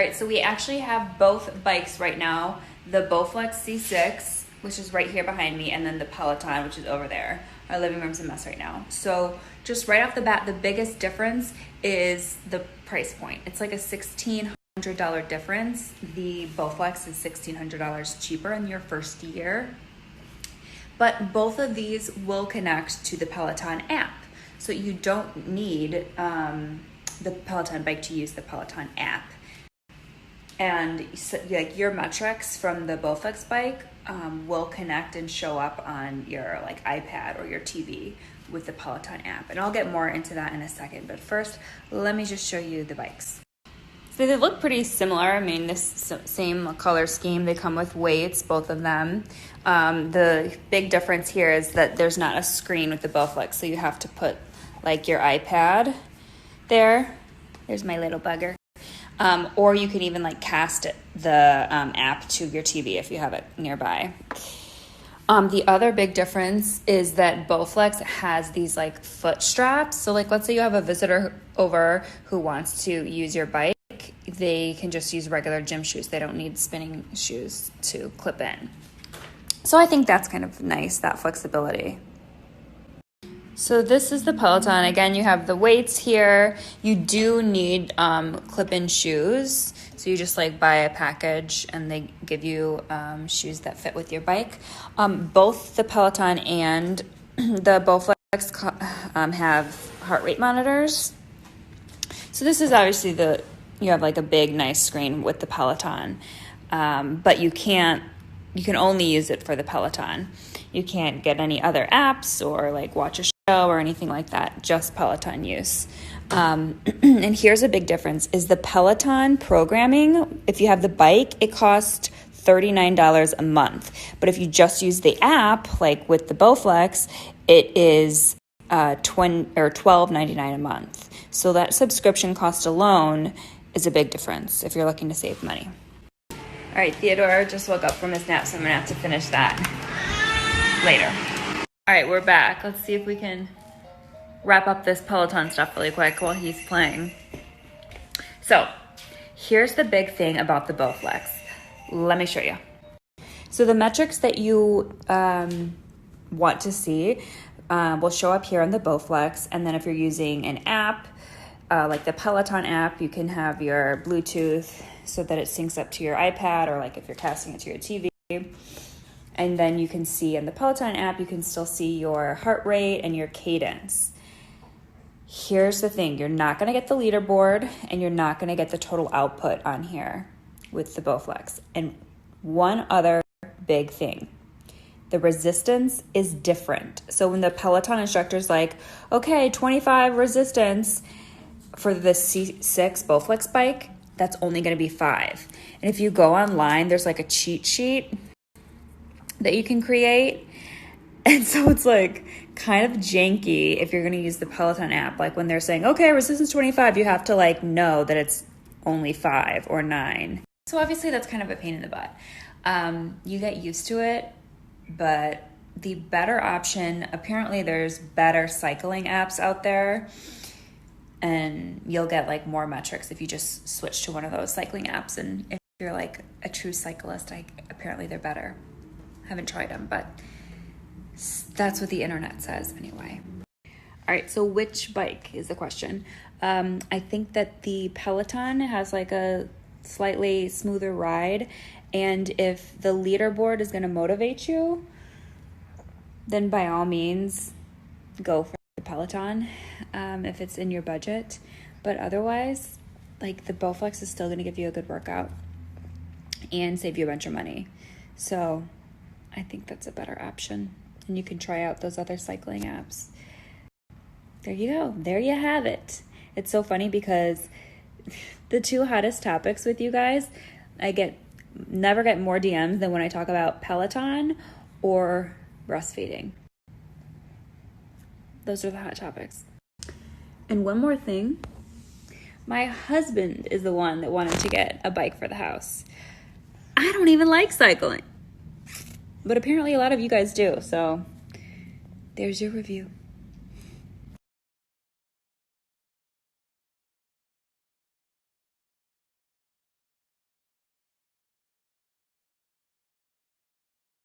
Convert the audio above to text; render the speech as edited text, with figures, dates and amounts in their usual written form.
All right, so we actually have both bikes right now, the Bowflex C6, which is right here behind me, and then the Peloton, which is over there. Our living room's a mess right now. So just right off the bat, the biggest difference is the price point. It's like a $1,600 difference. The Bowflex is $1,600 cheaper in your first year. But both of these will connect to the Peloton app. So you don't need the Peloton bike to use the Peloton app. And so, like, your metrics from the Bowflex bike will connect and show up on your like iPad or your TV with the Peloton app. And I'll get more into that in a second. But first, let me just show you the bikes. So they look pretty similar. I mean, this same color scheme. They come with weights, both of them. The big difference here is that there's not a screen with the Bowflex, so you have to put like your iPad there. There's my little bugger. Or you can even like cast the app to your TV if you have it nearby. The other big difference is that Bowflex has these like foot straps. So like, let's say you have a visitor over who wants to use your bike. They can just use regular gym shoes. They don't need spinning shoes to clip in. So I think that's kind of nice, that flexibility. So this is the Peloton. Again, you have the weights here. You do need clip-in shoes. So you just like buy a package and they give you shoes that fit with your bike. Both the Peloton and the Bowflex have heart rate monitors. So this is obviously you have like a big, nice screen with the Peloton, but you can only use it for the Peloton. You can't get any other apps or like watch a show or anything like that, just Peloton use. And here's a big difference is the Peloton programming. If you have the bike, it costs $39 a month. But if you just use the app, like with the Bowflex, it is $12.99 a month. So that subscription cost alone is a big difference if you're looking to save money. All right, Theodore just woke up from his nap, so I'm gonna have to finish that later. All right, we're back. Let's see if we can wrap up this Peloton stuff really quick while he's playing. So here's the big thing about the Bowflex. Let me show you. So the metrics that you want to see will show up here on the Bowflex, and then if you're using an app, like the Peloton app, you can have your Bluetooth so that it syncs up to your iPad, or like if you're casting it to your TV. And then you can see in the Peloton app, you can still see your heart rate and your cadence. Here's the thing, you're not gonna get the leaderboard and you're not gonna get the total output on here with the Bowflex. And one other big thing, the resistance is different. So when the Peloton instructor's like, okay, 25 resistance for the C6 Bowflex bike, that's only gonna be 5. And if you go online, there's like a cheat sheet that you can create. And so it's like kind of janky if you're going to use the Peloton app. Like when they're saying, okay, resistance 25, you have to like know that it's only 5 or 9. So obviously that's kind of a pain in the butt. You get used to it, but the better option, apparently there's better cycling apps out there, and you'll get like more metrics if you just switch to one of those cycling apps. And if you're like a true cyclist, apparently they're better. Haven't tried them, but that's what the internet says anyway. All right, so which bike is the question? I think that the Peloton has like a slightly smoother ride, and if the leaderboard is going to motivate you, then by all means go for the Peloton if it's in your budget. But otherwise, like the Bowflex is still going to give you a good workout and save you a bunch of money. So I think that's a better option. And you can try out those other cycling apps. There you go. There you have it. It's so funny because the two hottest topics with you guys, I never get more DMs than when I talk about Peloton or breastfeeding. Those are the hot topics. And one more thing. My husband is the one that wanted to get a bike for the house. I don't even like cycling. But apparently a lot of you guys do, so there's your review.